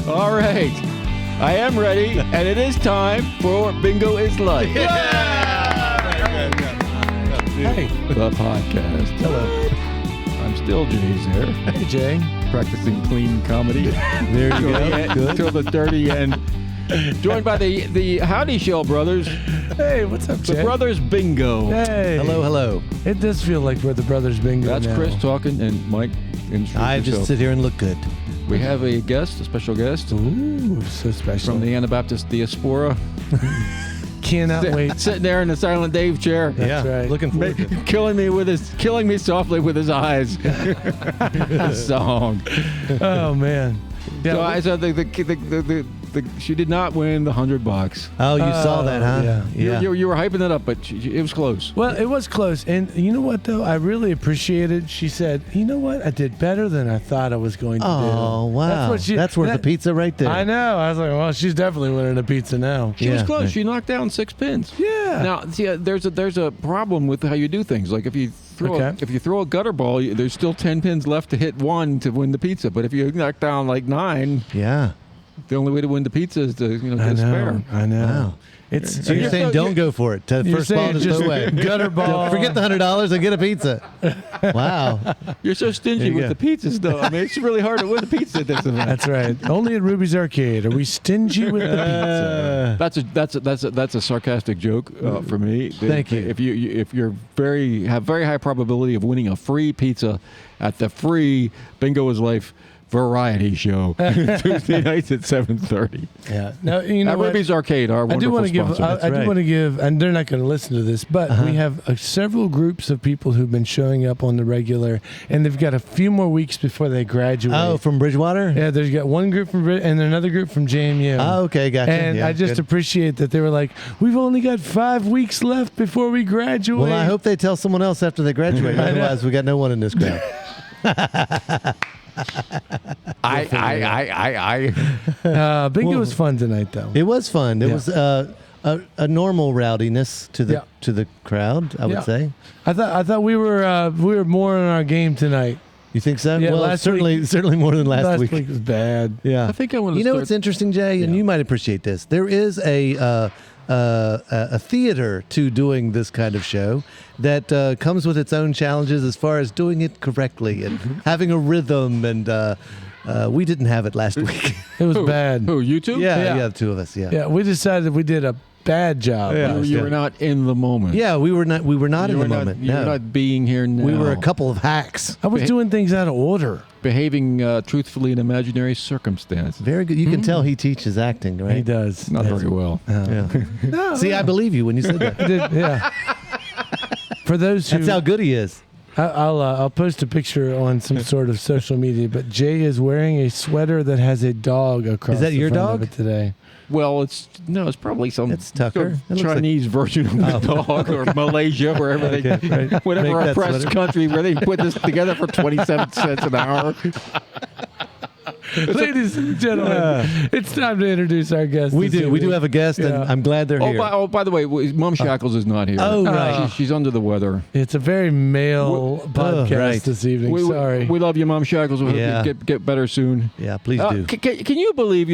All right. I am ready, and it is time for Bingo is Life. Hey. The podcast. Hello. I'm still Jay's here. Hey, Jay. Practicing clean comedy. There you go. Good. Till the dirty end. Joined by the Howdy Shell brothers. Hey, what's up, Jay? The Brothers Bingo. Hey. Hello. It does feel like we're the Brothers Bingo That's now. Chris talking, and Mike introduce I just yourself. sit here and look good. We have a guest, a special guest. Ooh, so special. From the Anabaptist Diaspora. Cannot wait. Sitting there in the Silent Dave chair. That's right. Looking forward to it. killing me softly with his eyes. Song. Oh, man. Yeah, So I said she did not win the $100. Oh, you saw that, huh? yeah. You were hyping it up, but it was close. Well, it was close. And you know what, though? I really appreciate it. She said, you know what? I did better than I thought I was going to do. Oh, wow. That's worth the pizza right there. I know. I was like, well, she's definitely winning a pizza now. She was close. Right. She knocked down 6 pins. Yeah. Now, see, there's a problem with how you do things. Like if you throw a gutter ball, there's still 10 pins left to hit one to win the pizza. But if you knock down like 9, Yeah. the only way to win the pizza is to get a spare. I know. Wow. It's So you're saying don't go for it. You're First ball saying to just throw away. gutter ball. Forget the $100 and get a pizza. Wow. You're so stingy There you with the pizzas, though. I mean, it's really hard to win a pizza at this event. That's right. Only at Ruby's Arcade are we stingy with the pizza. That's a sarcastic joke for me. Thank you. If you're have very high probability of winning a free pizza at the free Bingo is Life variety show Tuesday nights at 7:30. Yeah. Now you know At what? Ruby's Arcade, our I do wonderful want to give. sponsor. I do want to give, and they're not going to listen to this, but we have several groups of people who've been showing up on the regular, and they've got a few more weeks before they graduate. Oh, from Bridgewater? Yeah, there's got one group from and another group from JMU. Oh, okay, gotcha. And Yeah, I just good. appreciate that they were like, we've only got 5 weeks left before we graduate. Well, I hope they tell someone else after they graduate. Otherwise, we got no one in this crowd. Bingo was fun tonight, though. It was fun. There Yeah. was a normal rowdiness to the crowd, I would Yeah. say. I thought we were more in our game tonight. You think so? Yeah, well, last certainly more than last week. was bad. Yeah. I think I want to You know start. what's interesting, Jay, and you might appreciate this. There is a theater to doing this kind of show that comes with its own challenges as far as doing it correctly and having a rhythm. And we didn't have it last week. It was bad. Who, you two? Yeah, the two of us. Yeah. Yeah, we decided we did a bad job. Yeah. You were not in the moment. Yeah, we were not. We were not You in were the not, moment. You No, were not being here now. we were a couple of hacks. I was doing things out of order. Behaving truthfully in imaginary circumstance. Very good. You can tell he teaches acting, right? He does. Not very well. Yeah. No, See, I believe you when you said that. I did, yeah. For those who, That's how good he is. I'll post a picture on some sort of social media. But Jay is wearing a sweater that has a dog across. Is that the your front dog? of it today? Well, it's probably some It's Tucker. some It looks like- Chinese version of the dog, or Malaysia, wherever Okay, right. Make whatever that oppressed sweater. country where they put this together for 27 cents an hour. Ladies and gentlemen, it's time to introduce our guest. We this do. We do evening. have a guest, and Yeah. I'm glad they're here. By the way, Mom Shackles is not here. Oh, right. She's under the weather. It's a very male podcast right. this evening. Sorry. We love you, Mom Shackles. We hope Yeah. you get better soon. Yeah, please do. Can you believe,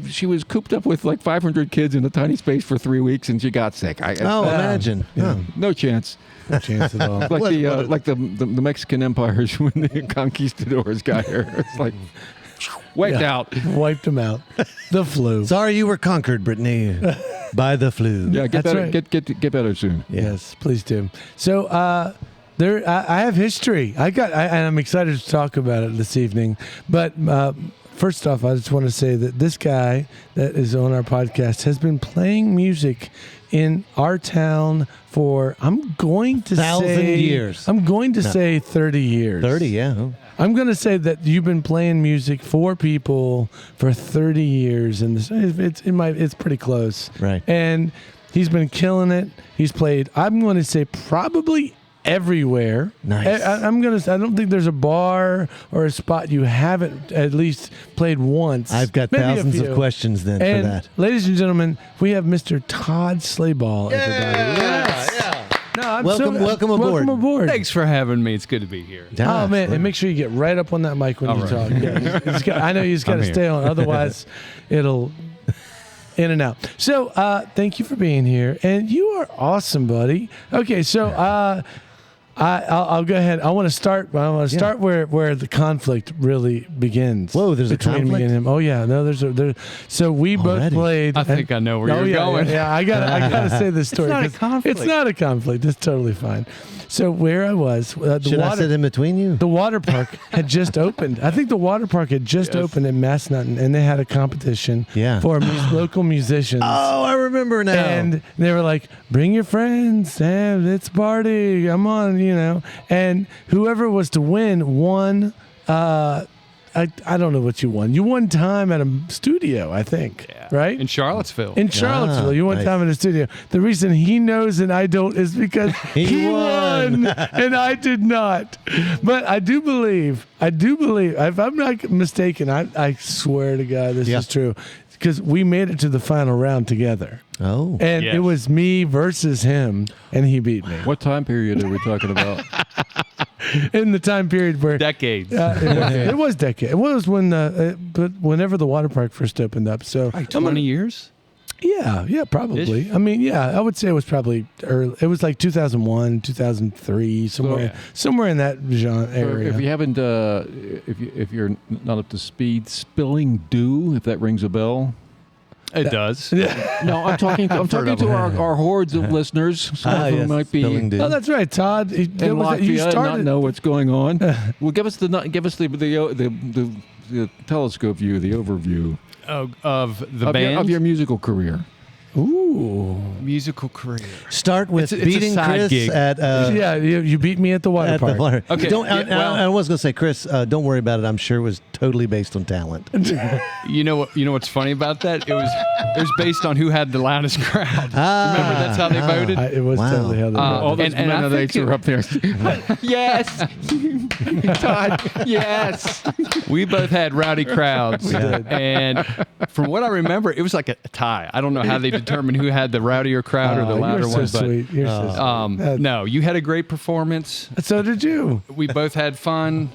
she was cooped up with like 500 kids in a tiny space for 3 weeks and she got sick? Imagine. Yeah. No chance. No chance at all. Like the Mexican empires when the conquistadors got here. It's like wiped Yeah. out. Wiped him out. The flu. Sorry you were conquered, Brittany, by the flu. Yeah, get That's better. right. Get better soon. Yes, please do. So I have history. And I'm excited to talk about it this evening. But first off, I just want to say that this guy that is on our podcast has been playing music in our town for, I'm going to 1,000 years. I'm going to say 30 years. 30, yeah. I'm going to say that you've been playing music for people for 30 years, and it's pretty close. Right. And he's been killing it. He's played, I'm going to say, probably everywhere. Nice. I don't think there's a bar or a spot you haven't at least played once. I've got Maybe a thousands few. of questions then And for that. ladies and gentlemen, we have Mr. Todd Schlabach, everybody. Yes. yeah. No, I'm welcome aboard. Welcome aboard. Thanks for having me. It's good to be here. Oh man, and make sure you get right up on that mic when you talk. Yeah, I know you just got to stay on, otherwise it'll in and out. So thank you for being here, and you are awesome, buddy. Okay, so I'll go ahead. I want to start where the conflict really begins. Whoa, there's a between me conflict? and him. Oh yeah, no, there's. So we both played. I think I know where you're going. Yeah, I gotta say this story. It's not a 'cause conflict. It's not a conflict. It's totally fine. So where I was, Should I sit in between you? the water park had just opened. I think the water park had just opened in Massanutten, and they had a competition for local musicians. Oh, I remember now. And they were like, "Bring your friends, and it's a party. Come on, you know." And whoever was to win won. I don't know what you won. You won time at a studio, I think. Right? In Charlottesville. In Charlottesville, you won nice. time in a studio. The reason he knows and I don't is because he won and I did not. But I do believe, if I'm not mistaken, I swear to God this is true, because we made it to the final round together. Oh. And it was me versus him, and he beat me. What time period are we talking about? In the time period where Decades. it was decade. It was when but whenever the water park first opened up. So Like 20 years? yeah, probably. Ish? I mean, yeah, I would say it was probably early. It was like 2001, 2003, somewhere in that genre area. If you haven't, if you're not up to speed, spilling dew, if that rings a bell. It does. No, I'm talking to our hordes of listeners, some of whom might be spilling dew. Oh, that's right, Todd. in Latvia and not know what's going on. Well, give us the telescope view, the overview Of the band? of your musical career. Ooh. musical career. Start with It's a beating side Chris gig. at Yeah, you beat me at the water at park. the water. Okay, Don't, yeah, I was going to say, Chris, don't worry about it. I'm sure it was totally based on talent. You know what's funny about that? It was based on who had the loudest crowd. Remember that's how they voted. It was Wow. totally how they All those and I Mennonites think are up there. Yes, Todd. Yes. We both had rowdy crowds, did. and from what I remember, it was like a tie. I don't know how they determined who had the rowdier crowd or the louder you're so one, sweet. You're so sweet. but no, you had a great performance. So did you. We both had fun.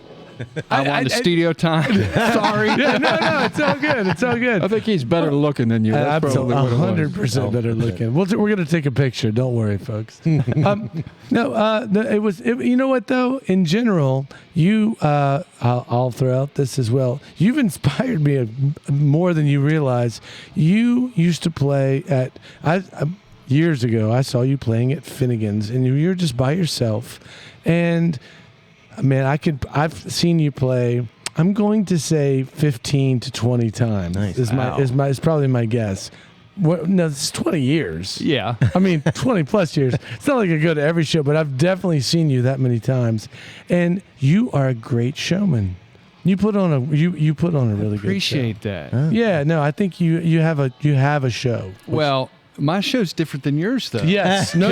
I won the studio time. Sorry. Yeah, no, it's all good. It's all good. I think he's better looking than you. That's Absolutely, probably what it was. 100% better looking. We're going to take a picture. Don't worry, folks. It was. You know what though? In general, you. I'll throw out this as well. You've inspired me more than you realize. You used to play at. Years ago, I saw you playing at Finnegan's, and you were just by yourself, and. Man, I've seen you play. I'm going to say 15 to 20 times. Nice. Is probably my guess. No, it's 20 years. Yeah. I mean, 20 plus years. It's not like I go to every show, but I've definitely seen you that many times, and you are a great showman. You put on a you put on a really Appreciate that. good show. Yeah, no, I think you have a show. Well, my show's different than yours, though. Yes, no.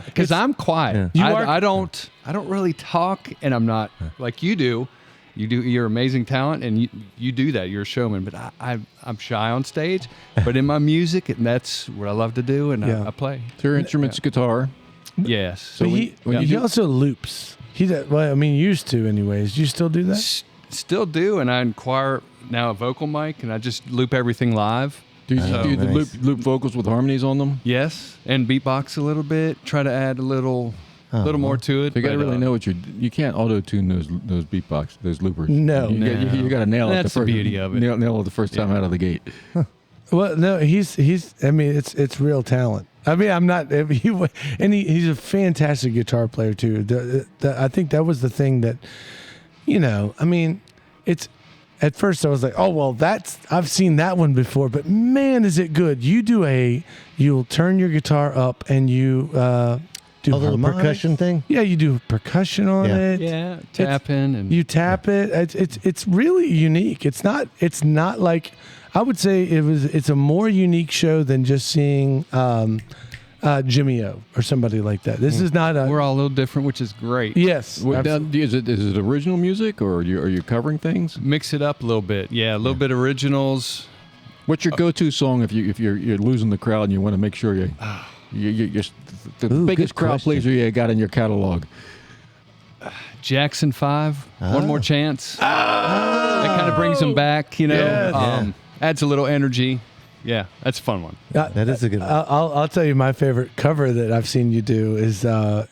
Because I'm quiet. Yeah. I don't really talk, and I'm not like you do. You're amazing talent, and you do that. You're a showman, but I'm shy on stage. But in my music, and that's what I love to do, and I play. So your instrument's guitar. Yes. So he also loops. Used to anyways. You still do that? Still do, and I acquire now a vocal mic, and I just loop everything live. Do you do the nice. loop vocals with harmonies on them? Yes, and beatbox a little bit. Try to add a little more to it. You got to but, really know what you can't auto tune those beatbox, those loopers. No. You got to nail it. That's the beauty of it. Nail it the first time out of the gate. Well, no, he's. I mean, it's real talent. I mean, I'm not. He's a fantastic guitar player too. I think that was the thing that, I mean, it's. At first, I was like, "Oh well, I've seen that one before." But man, is it good! You'll turn your guitar up and you do A little harmonics. percussion thing? Yeah, you do percussion on Yeah. it. Yeah, tapping and You tap it. It's really unique. It's not like I would say it's a more unique show than just seeing Jimmy O or somebody like that. This is not a. we're all a little different, which is great. Yes. Is it original music or are you covering things? Mix it up a little bit. Yeah, a little bit originals. What's your go-to song if you're losing the crowd and you want to make sure you You're the Ooh, biggest good crowd question. pleaser you got in your catalog. Jackson 5, One More Chance. That kind of brings them back, you know. Yes. Adds a little energy. Yeah, that's a fun one. That is a good one. I'll tell you my favorite cover that I've seen you do is I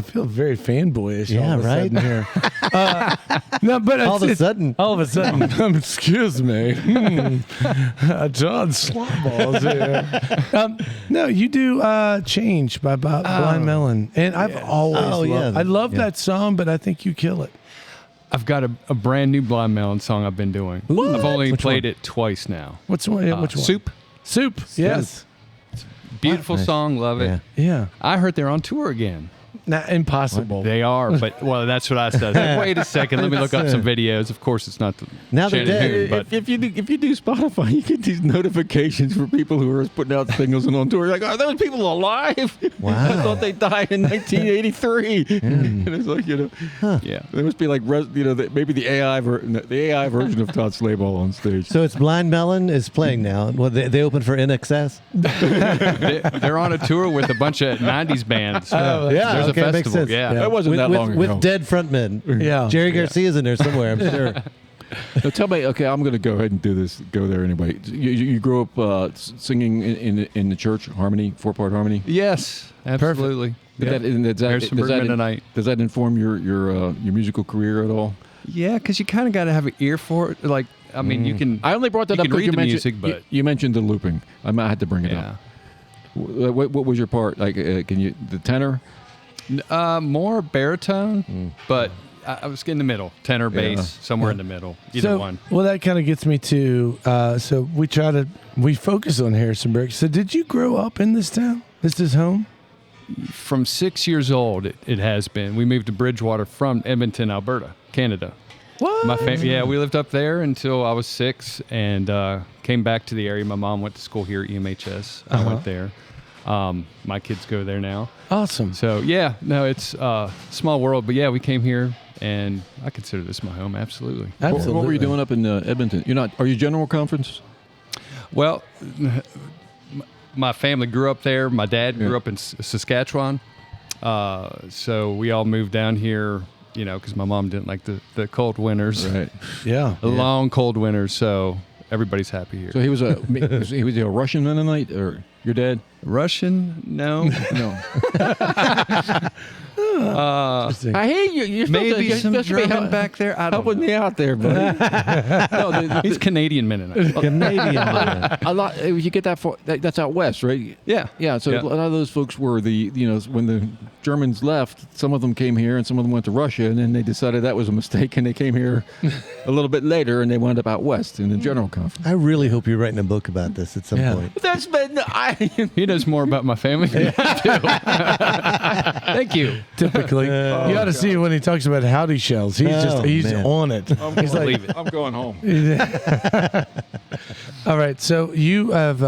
feel very fanboyish. Yeah, all of a right? sudden here. No, but All of a sudden. all of a sudden, excuse me, Todd Schlabach here. No, you do "Change" by Blind Melon, and I've always loved. I love that song, but I think you kill it. I've got a brand new Blind Melon song I've been doing. I've only played it twice now. Which one? Which one? Soup. Yes. Beautiful Nice. song. Love it. Yeah. Yeah. I heard they're on tour again. Not impossible. They are, but well, that's what I said. Like, wait a second, let me look up some videos. Of course, it's not the Now they're Shannon dead. Hoon, but If you do Spotify, you get these notifications for people who are putting out singles and on tour. You're like, are those people alive? Wow. I thought they died in 1983. And it's like, yeah. there must be like, maybe the AI version of Todd Schlabach on stage. So it's Blind Melon is playing now. Well, they open for NXS. They're on a tour with a bunch of '90s bands. Yeah, There's okay, a makes festival. sense. Yeah. That wasn't that long ago. With dead frontmen. Yeah. Jerry Garcia's in there somewhere, I'm sure. Now tell me, okay, I'm going to go ahead and do this. Go there anyway. You grew up singing in the church harmony, 4-part harmony. Yes, absolutely. Does Harrisonburg Mennonite. Does that inform your musical career at all? Yeah, because you kind of got to have an ear for it. Like, I mean, you can. I only brought that You up can because read you the mentioned music, but- you mentioned the looping. I had to bring it Yeah. up. What was your part? Like, can you the tenor? More baritone, but I was in the middle. Tenor, bass, somewhere in the middle. Either one. Well, that kind of gets me to. So we focus on Harrisonburg. So did you grow up in this town? This is home. From 6 years old, it has been. We moved to Bridgewater from Edmonton, Alberta, Canada. What? Yeah, we lived up there until I was 6 and came back to the area. My mom went to school here at EMHS. I went there. My kids go there now. Awesome. So, yeah, no, it's a small world. But, yeah, we came here, and I consider this my home, absolutely. Absolutely. What were you doing up in Edmonton? Are you General Conference? Well, my family grew up there. My dad grew up in Saskatchewan. So we all moved down here, because my mom didn't like the cold winters. Right. Yeah. The long, cold winters. So everybody's happy here. So he was a Russian Mennonite, or your dad? Russian? No. No. Interesting. I hear you. You're Maybe supposed some to be German back there. I don't helping know. me out there, buddy. No, He's Canadian Mennonite. Canadian. a lot. If you get that far, that's out west, right? Yeah. Yeah. So Yeah. a lot of those folks were when the Germans left, some of them came here and some of them went to Russia, and then they decided that was a mistake, and they came here a little bit later, and they wound up out west in the General Conference. I really hope you're writing a book about this at some Yeah. point. That's been He knows more about my family than I do. Thank you. Typically, you ought to see when he talks about howdy shells. He's he's man. on it. He's like, Believe it. I'm going home. all right. So you have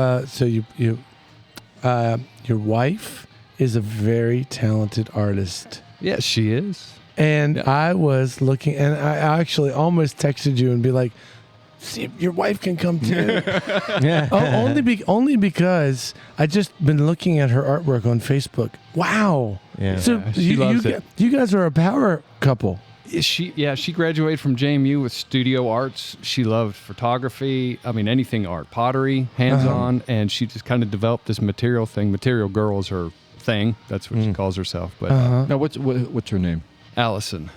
your wife is a very talented artist. Yes, she is. And Yeah. I was looking, and I actually almost texted you and be like, "See, if your wife can come too." only because I just been looking at her artwork on Facebook. Wow. Yeah. So she loves it. You guys are a power couple. She graduated from JMU with studio arts. She loved photography. I mean, anything art, pottery, hands-on, and she just kind of developed this material thing. Material Girl is her thing. That's what she calls herself. But Now, what's her name? Allison.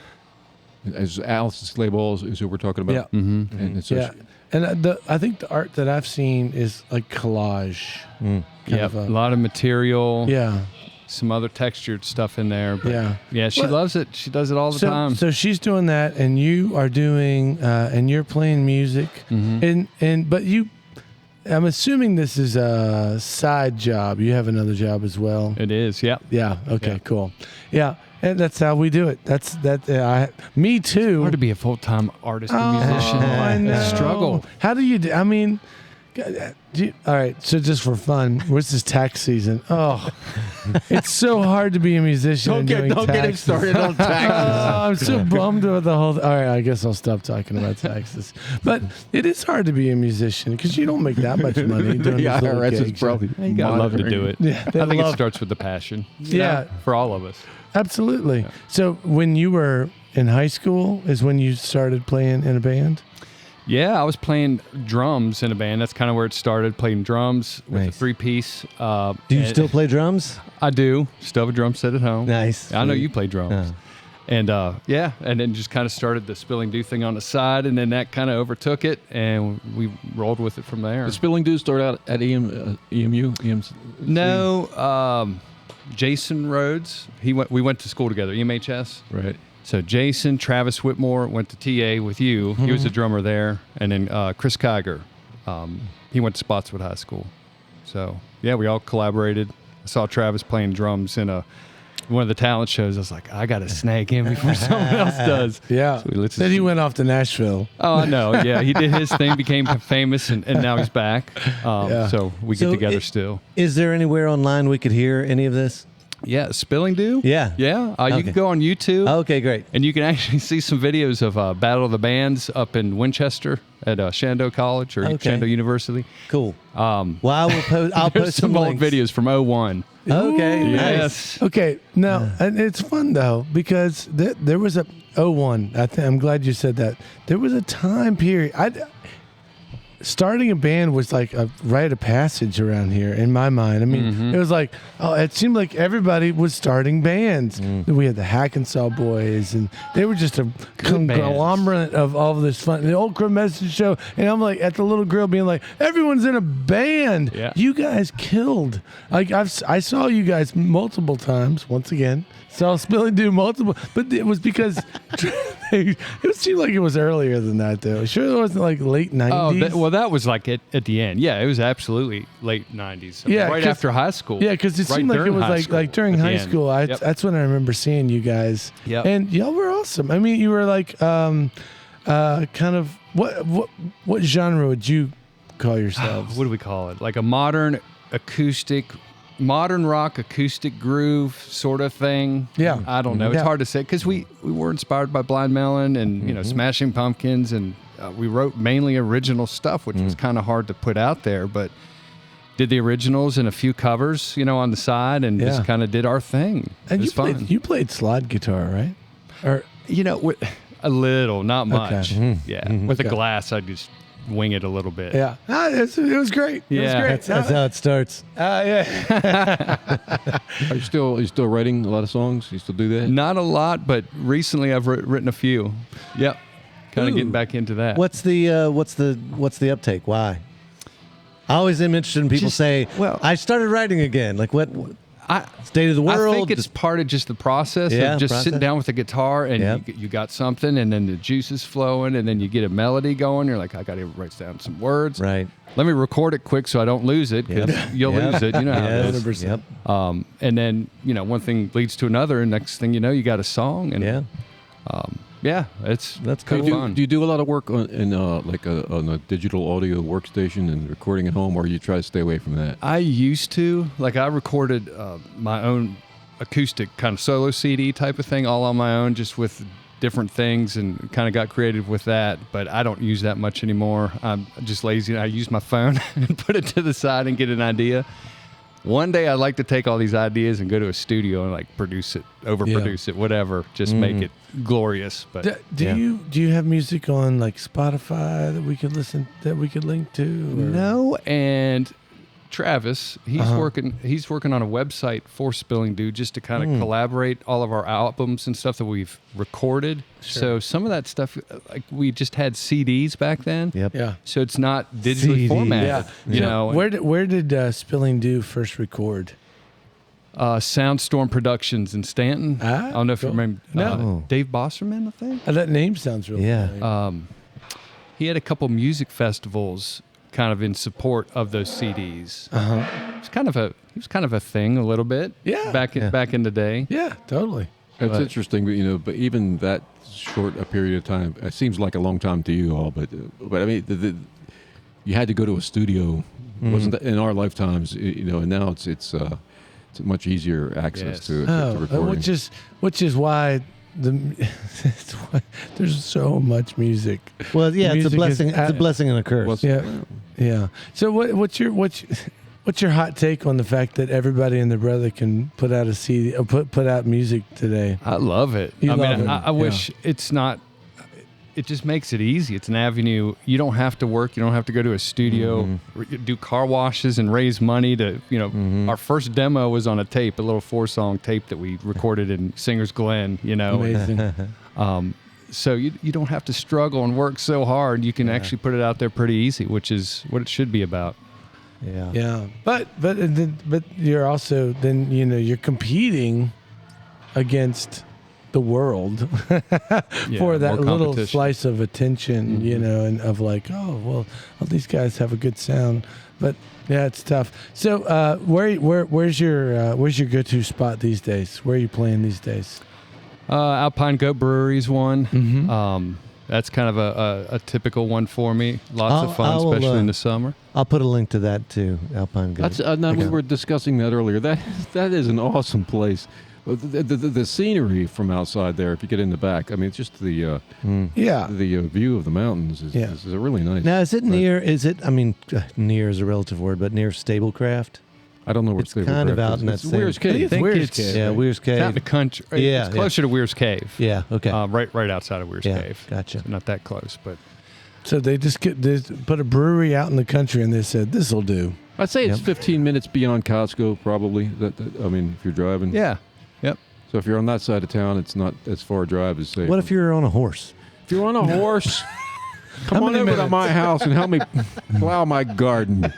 As Alice Schlabach is who we're talking about. Yeah. And it's Yeah. And I think the art that I've seen is like collage. Kind Yeah, of a lot of material. Yeah. Some other textured stuff in there. But Yeah. she Well, loves it. She does it all the time. So she's doing that, and you are doing, and you're playing music, but I'm assuming this is a side job. You have another job as well. It is, yeah. Yeah. Okay. Yeah. Cool. Yeah, and that's how we do it. Me too. Hard to be a full-time artist and musician. I know. It's a struggle. How do you do? I mean, All right, so just for fun, what's this tax season? Oh, it's so hard to be a musician. Don't get him started on taxes. I'm so bummed with the whole. All right, I guess I'll stop talking about taxes. But it is hard to be a musician because you don't make that much money doing The these little IRS is gigs. probably You gotta love to monitoring do it. Yeah, I they think it love- starts with the passion. Yeah. For all of us. Absolutely. So when you were in high school is when you started playing in a band? Yeah, I was playing drums in a band. That's kind of where it started, playing drums with Nice. a three-piece. Do you still play drums? I do. Still have a drum set at home. Nice. I know you play drums. And and then just kind of started the Spilling Dew thing on the side, and then that kind of overtook it, and we rolled with it from there. The Spilling Dew started out at EMU? No, Jason Rhodes. We went to school together, EMHS. Right. So Jason, Travis Whitmore went to TA with you. He was a drummer there. And then Chris Kiger, he went to Spotswood High School. So, yeah, we all collaborated. I saw Travis playing drums in one of the talent shows. I was like, I got to snag him before someone else does. Yeah. So let's Then he went off to Nashville. Oh, I know. Yeah, he did his thing, became famous, and now he's back. Yeah. So we get So together still. Is there anywhere online we could hear any of this? Yeah, Spilling Dew? Yeah. Yeah. You Okay. can go on YouTube. Okay, great. And you can actually see some videos of Battle of the Bands up in Winchester at Shenandoah College or Okay. Shenandoah University. Cool. Well, I will post. I'll There's post some old links. videos from 01. Okay. Nice. Yes. Okay, now and it's fun though because there was a 01. I'm glad you said that. There was a time period. Starting a band was like a rite of passage around here in my mind. I mean, it was like, it seemed like everybody was starting bands. We had the Hackensaw Boys, and they were just a conglomerate of all of this fun. The Old Crow Message Show, and I'm like at the little grill being like, everyone's in a band. Yeah. You guys killed. Like I saw you guys multiple times. Once again, saw Spilling Dew multiple, but it was because it seemed like it was earlier than that though. Sure, it wasn't like late 90s. Oh, that was like at the end. Yeah, it was absolutely late 90s. Yeah, right 'cause- after high school. Yeah, because it Right seemed like it during was high school, like during at the high end. school. Yep. That's when I remember seeing you guys. Yep. And y'all were awesome. I mean, you were like kind of what genre would you call yourselves? What do we call it? Like a modern rock acoustic groove sort of thing. Yeah. I don't know. It's Yeah. hard to say because we were inspired by Blind Melon and Smashing Pumpkins, and we wrote mainly original stuff, which was kind of hard to put out there, but did the originals and a few covers, on the side, and Yeah. just kind of did our thing. And it was fun. you played slide guitar, right? Or A little, not much. Okay. Yeah. With Okay. the glass, I just wing it a little bit. yeah, it was great. It was Yeah. great. That's how it starts. Yeah. Are you still writing a lot of songs? You still do that? Not a lot, but recently I've written a few. Yep. Kind of Ooh. getting back into that. What's the uptake? Why? I always am interested in people Just- say, well- I started writing again. Like what? I State of the world. I think it's part of just the process Yeah, of just process. sitting down with the guitar and Yep. you got something, and then the juice is flowing, and then you get a melody going. You're like, I got to write down some words. right. Let me record it quick so I don't lose it, because you'll Yep. lose it. You know how it Yes. is. Yep. And then one thing leads to another, and next thing you know, you got a song. And Yeah. it's That's kind cool. of fun. Do you do a lot of work on a digital audio workstation and recording at home, or you try to stay away from that? I used to. Like, I recorded my own acoustic kind of solo CD type of thing all on my own, just with different things, and kind of got creative with that. But I don't use that much anymore. I'm just lazy. I use my phone and put it to the side and get an idea. One day I'd like to take all these ideas and go to a studio and like produce it, overproduce it, whatever. Just make it glorious. But Do you have music on like Spotify that we could link to? Or? no, and Travis, he's working on a website for Spilling Dew, just to kind of collaborate all of our albums and stuff that we've recorded. So some of that stuff, like we just had CDs back then. Yep. Yeah. So it's not digitally CDs. formatted. You know, Where did Spilling Dew first record? Soundstorm Productions in Stanton. Ah, I don't know if cool. you remember No. Dave Bosserman, I think. That name sounds really Yeah. familiar. He had a couple music festivals kind of in support of those CDs. It was kind of a thing a little bit. Yeah. Back in the day. Yeah, totally. It's But- interesting, but even that short a period of time, it seems like a long time to you all. But I mean, you had to go to a studio. It wasn't that in our lifetimes, and now it's much easier access Yes. to recording. which is why there's so much music. Well, yeah, it's a Music is blessing. It's a at- blessing and a curse. Yeah. So what's your hot take on the fact that everybody and their brother can put out a CD, or put out music today? I love it. You I love mean, it. I wish it's not. It just makes it easy. It's an avenue. You don't have to work. You don't have to go to a studio, do car washes, and raise money to. Our first demo was on a tape, a little 4-song tape that we recorded in Singer's Glen. Amazing. So you don't have to struggle and work so hard. You can actually put it out there pretty easy, which is what it should be about. Yeah. Yeah, but you're also then you're competing against the world for that more little competition. slice of attention, and of like, oh well, all these guys have a good sound, but yeah, it's tough. So where's your go-to spot these days? Where are you playing these days? Alpine Goat Brewery's one. Mm-hmm. That's kind of a typical one for me. Lots of fun, I will, especially in the summer. I'll put a link to that too, Alpine Goat. That's we were discussing that earlier. That is an awesome place. The scenery from outside there, if you get in the back, I mean, it's just the view of the mountains is really nice. Now, is it near? Is it? I mean, near is a relative word, but near Stablecraft. I don't know where It's kind of out in that It's same- Weir's I think Cave. it's Weir's it's- Cave. Yeah, right? Weir's It's out in Cave. the country. Yeah, It's closer to Weir's Cave. Yeah. Okay. Right outside of Weir's Yeah, Cave. gotcha. So not that close, but So they put a brewery out in the country, and they said this'll do. I'd say it's 15 minutes beyond Costco, probably. I mean, if you're driving. yeah. Yep. So if you're on that side of town, it's not as far a drive as say. What if you're on a horse? If you're on a horse, come How on many over to minutes? my house and help me plow my garden.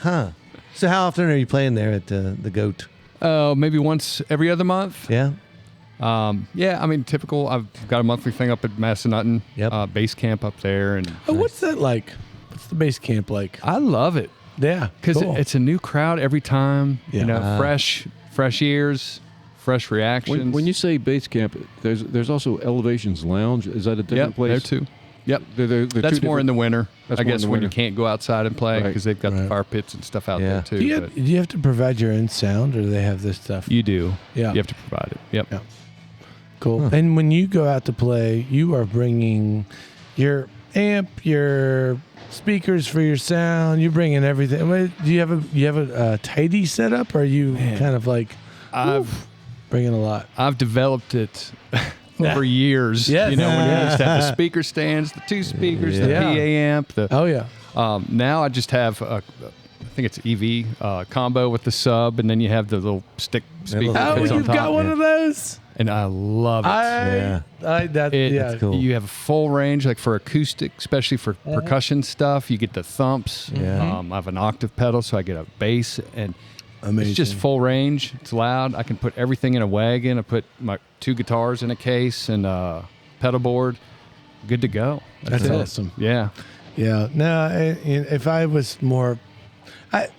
Huh. So how often are you playing there at the Goat? Maybe once every other month. Yeah. Yeah, I mean, typical. I've got a monthly thing up at Massanutten. Yep. Base camp up there, and Oh, what's that like? What's the base camp like? I love it Yeah, because cool. it's a new crowd every time. Yeah. Fresh ears, fresh reactions. When you say base camp, there's also Elevations Lounge. Is that a different yep, place? there too. Yep. They're That's two more in the winter. That's I more in guess the when you winter. can't go outside and play Right. because they've got the Right. fire pits and stuff out Yeah. there too. do but you have to provide your own sound, or do they have this stuff? you do. Yeah. You have to provide it. Yep. Yeah. Cool. And when you go out to play, you are bringing your amp, your speakers for your sound. You're bringing everything. Do you have a tidy setup, or are you kind of like bringing a lot? I've developed it over years. Yes. When you used to have the speaker stands, the two speakers, the Yeah. PA amp. Oh yeah. Now I just have I think it's EV combo with the sub, and then you have the little stick speaker little- that Oh, fits on you've top. got one of those. And I love it. Yeah. That's cool. You have a full range, like for acoustic, especially for percussion stuff. You get the thumps. Yeah. I have an octave pedal, so I get a bass, and Amazing. it's just full range. It's loud. I can put everything in a wagon. I put my 2 guitars in a case and a pedal board. Good to go. That's it. awesome. Yeah. Yeah. No, if I was more,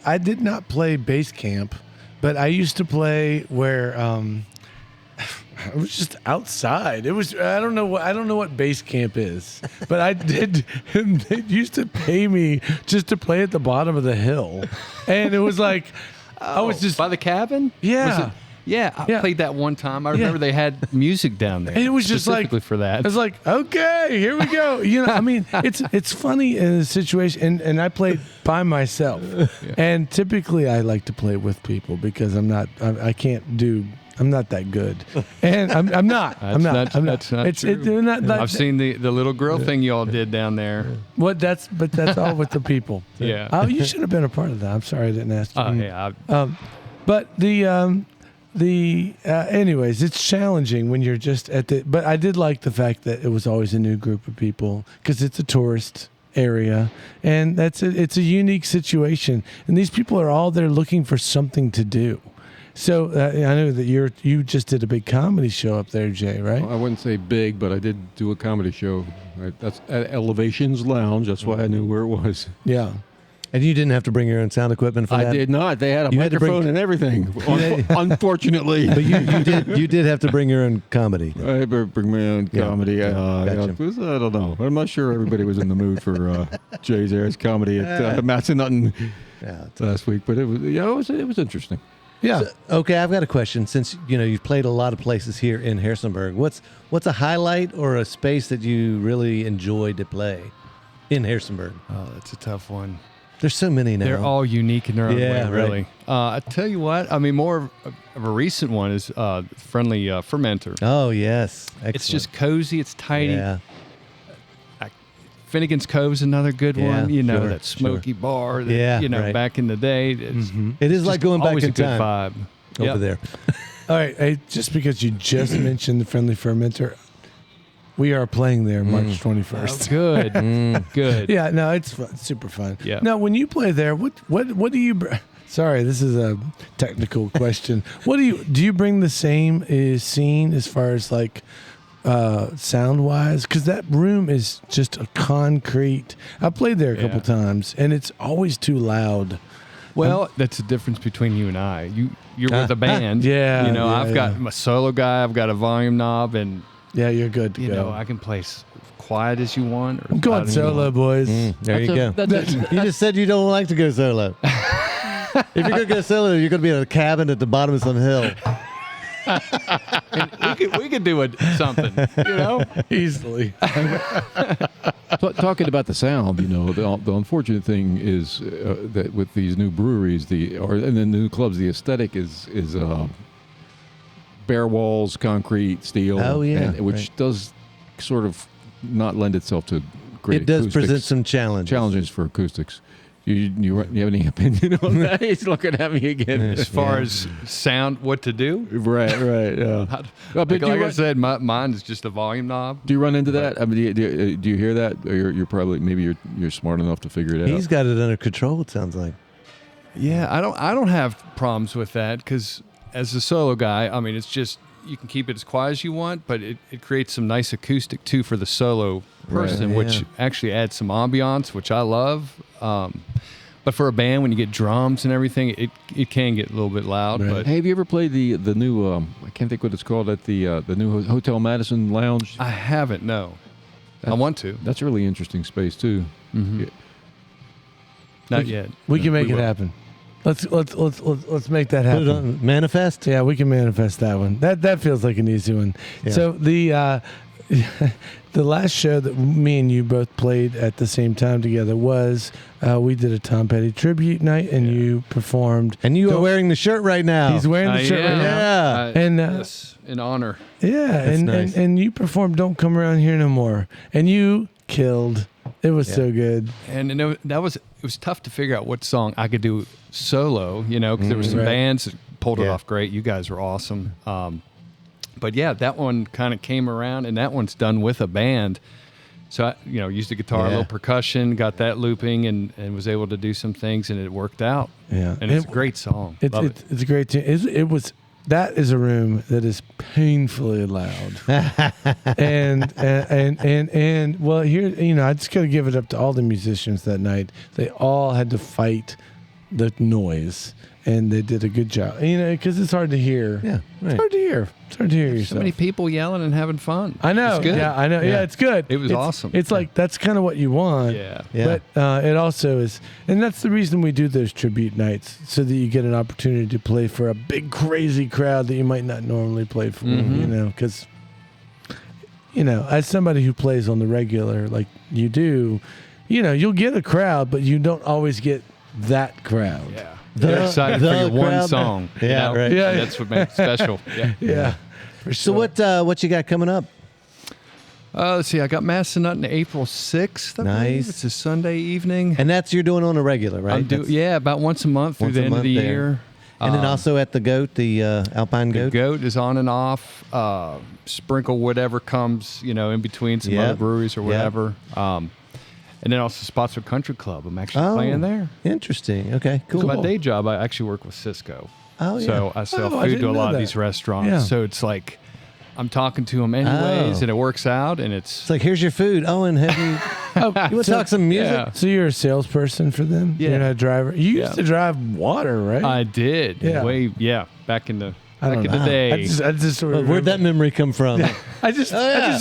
I did not play bass camp, but I used to play where it was just outside. It was I don't know what bass camp is, but I did. They used to pay me just to play at the bottom of the hill, and it was like I was just by the cabin. Yeah. Was it? Yeah, I Yeah. played that one time. I remember they had music down there. And it was just like specifically for that. I was like, okay, here we go. I mean, it's funny in a situation, and I played by myself, and typically I like to play with people because I'm not that good, and I'm not. That's not true. I've seen the little grill thing you all did down there. But that's all with the people. Yeah. Oh, you should have been a part of that. I'm sorry I didn't ask you. Yeah. But anyways, it's challenging when you're just but I did like the fact that it was always a new group of people because it's a tourist area, and it's a unique situation, and these people are all there looking for something to do. So I know that you just did a big comedy show up there, Jay, right? I wouldn't say big, but I did do a comedy show. That's at Elevations Lounge. That's why I knew where it was. Yeah. And you didn't have to bring your own sound equipment for that? I did not. They had a You had to microphone and everything. Unfortunately. But you did have to bring your own comedy. I had to bring my own comedy. Gotcha. I don't know. I'm not sure everybody was in the mood for Jay's Ayers comedy at Massanutten last week, but it was interesting. Yeah. So, okay, I've got a question. Since you've played a lot of places here in Harrisonburg, what's a highlight or a space that you really enjoy to play in Harrisonburg? Oh, that's a tough one. There's so many now. They're all unique in their own way, right. really. I tell you what, I mean, more of a recent one is Friendly Fermenter. Oh, yes. Excellent. It's just cozy. It's tidy. Yeah. Finnegan's Cove's another good Yeah, one. sure, That smoky bar. That, right. back in the day. It is like going back always in a good time vibe over there. All right. Hey, just because you just mentioned the Friendly Fermenter, we are playing there March 21st. Oh, good. Good. Yeah, no, it's fun, super fun. Yeah. Now, when you play there, what do you? Sorry, this is a technical question. What do you bring the same scene as far as like sound wise? Because that room is just a concrete. I played there a couple times, and it's always too loud. Well, that's the difference between you and I. You're with a band. I've got my solo guy. I've got a volume knob, and yeah, you're good to go. I can play quiet as you want. Or I'm going solo, boys. There you go. You just said you don't like to go solo. If you're going to go solo, you're going to be in a cabin at the bottom of some hill. we could do something, Easily. Talking about the sound, the unfortunate thing is that with these new breweries, and the new clubs, the aesthetic is bare walls, concrete, steel. Oh, yeah, which does sort of not lend itself to great. It does acoustics. present some challenges For acoustics. You have any opinion on that? He's looking at me again. As far as sound, what to do? Right. Like I said, mine is just a volume knob. Do you run into that? I mean, do you hear that? Or you're probably you're smart enough to figure it out. He's got it under control. It sounds like. Yeah, I don't have problems with that because as a solo guy, I mean, it's just you can keep it as quiet as you want, but it creates some nice acoustic too for the solo person, which actually adds some ambiance, which I love. But for a band, when you get drums and everything, it can get a little bit loud. Right. But hey, have you ever played the new? I can't think what it's called at the new Hotel Madison Lounge. I haven't. No, I want to. That's a really interesting space too. Mm-hmm. Yeah. Not yet. We can make it will. happen. Let's make that happen. Put it on manifest. Yeah, we can manifest that one. That feels like an easy one. Yeah. So the the last show that me and you both played at the same time together was we did a Tom Petty tribute night, and you performed. And you are wearing the shirt right now. He's wearing the shirt right now. Yeah. And yes, in honor. Yeah, That's nice. and you performed "Don't Come Around Here No More," and you killed. It was so good. And it was tough to figure out what song I could do solo, because there were some bands that pulled it off great. You guys were awesome. But yeah, that one kind of came around, and that one's done with a band. So I, used the guitar, a little percussion, got that looping, and was able to do some things, and it worked out. Yeah, and it's a great song. Love it. It's a great tune. It was. That is a room that is painfully loud, and well, here I just got to give it up to all the musicians that night. They all had to fight the noise, and they did a good job. Because it's hard to hear. Yeah, right. It's hard to hear. It's hard to hear yourself. So many people yelling and having fun. I know. It's good. Yeah, I know. Yeah, it's good. It was awesome. It's like that's kind of what you want. Yeah. Yeah. But it also is, and that's the reason we do those tribute nights, so that you get an opportunity to play for a big, crazy crowd that you might not normally play for. Because as somebody who plays on the regular, like you do, you'll get a crowd, but you don't always get that crowd. Yeah. They're excited for your one song. Yeah, right. Yeah, that's what makes it special. Yeah. Yeah. For sure. So what you got coming up? Let's see. I got Massanutten April 6th. I believe. Nice. It's a Sunday evening. And that's you're doing on a regular, right? About once a month through the end of the year. And then also at the Goat, the Alpine Goat. The Goat is on and off. Sprinkle whatever comes, in between some other breweries or whatever. And then also Spotswood Country Club. I'm actually playing there. Interesting. Okay, cool. So my day job, I actually work with Cisco. Oh, yeah. So I sell I food to a didn't know lot of that. these restaurants. Yeah. So it's like I'm talking to them anyways, and it works out, and It's like, here's your food. Oh, and have you... you want to talk some music? Yeah. So you're a salesperson for them? Yeah. You're not a driver? You used to drive water, right? I did. Yeah. Back in the I don't know. day. I just Where'd that memory come from? I just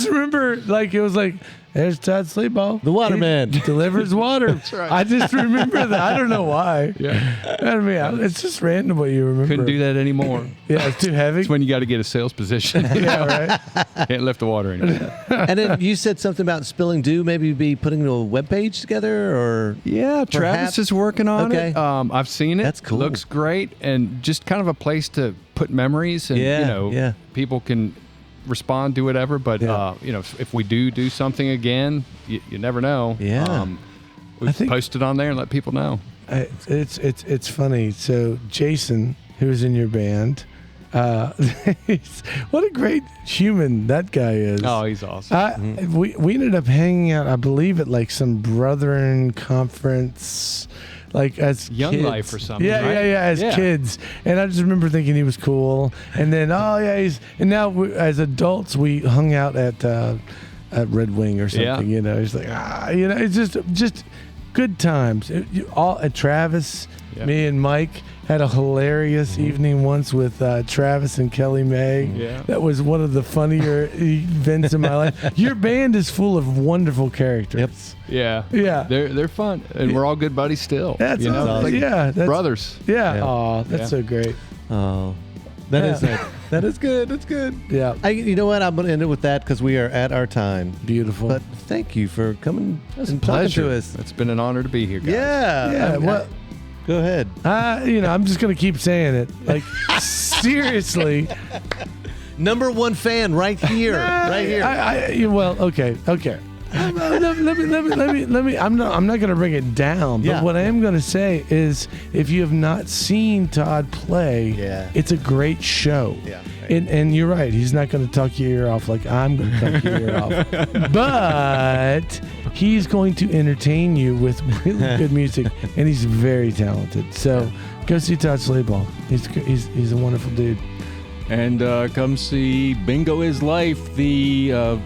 remember, like, it was like, there's Todd Schlabach. The waterman. He delivers water. That's right. I just remember that. I don't know why. Yeah. I mean, it's just random what you remember. Couldn't do that anymore. Yeah, it's too heavy. It's when you got to get a sales position. Yeah, right. Can't lift the water anymore. And then you said something about Spilling Dew, maybe be putting a webpage together, or... Yeah, Travis is working on it. I've seen it. That's cool. Looks great, and just kind of a place to put memories, and people can respond to whatever. But if we do something again, you never know. Yeah. We post it on there and let people know. It's funny. So Jason, who's in your band, what a great human that guy is. Oh, he's awesome. We ended up hanging out, I believe, at like some Brethren conference, like as Young kids. Life or something. Yeah, right? as kids. And I just remember thinking he was cool. And then and now as adults we hung out at Red Wing or something. Yeah. He's like it's just good times. Travis, me and Mike had a hilarious evening once with Travis and Kelly May. Yeah. That was one of the funnier events in my life. Your band is full of wonderful characters. Yeah. Yeah. They're fun, and we're all good buddies still. That's awesome. like that's brothers. Yeah. Yeah. Oh, that's so great. Oh, that is good. That's good. Yeah. You know what? I'm going to end it with that because we are at our time. Beautiful. But thank you for coming and talking Pleasure. to us. It's been an honor to be here, guys. Yeah. Well, go ahead. I'm just going to keep saying it. Like, seriously. Number one fan right here. Right here. Okay. Let me. I'm not going to bring it down. But what I am going to say is, if you have not seen Todd play, it's a great show. Yeah. And you're right. He's not going to talk your ear off like I'm going to talk your ear off. But he's going to entertain you with really good music, and he's very talented. So go see Todd Schlabach. He's a wonderful dude. And come see Bingo is Life, the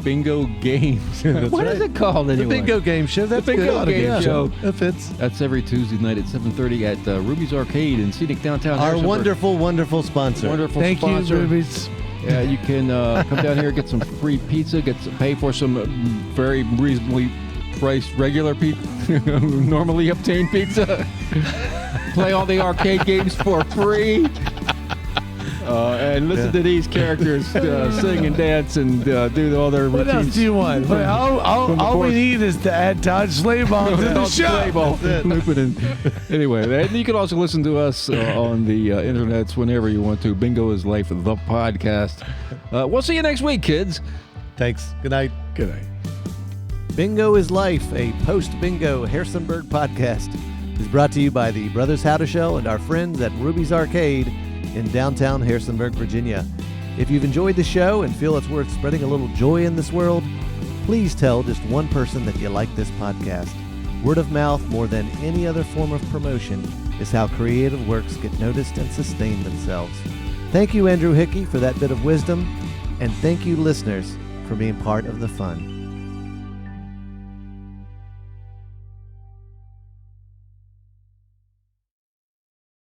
bingo games. What is it called anyway? The bingo game show. That's the bingo good. game show. That fits. That's every Tuesday night at 7:30 at Ruby's Arcade in scenic downtown. Our Harrisonburg. wonderful sponsor. Wonderful Thank sponsor. you, Ruby's. Yeah, you can come down here, get some free pizza, pay for some very reasonably priced regular pizza, normally obtained pizza. Play all the arcade games for free. And listen to these characters sing and dance and do all their routines. What else do you want? All we need is to add Todd Schlabach to the show. Anyway, and you can also listen to us on the internets whenever you want to. Bingo is Life, the podcast. We'll see you next week, kids. Thanks. Good night. Good night. Bingo is Life, a post-bingo Harrisonburg podcast, is brought to you by the Brothers Howdeshell and our friends at Ruby's Arcade in downtown Harrisonburg, Virginia. If you've enjoyed the show and feel it's worth spreading a little joy in this world, please tell just one person that you like this podcast. Word of mouth, more than any other form of promotion, is how creative works get noticed and sustain themselves. Thank you, Andrew Hickey, for that bit of wisdom, and thank you, listeners, for being part of the fun.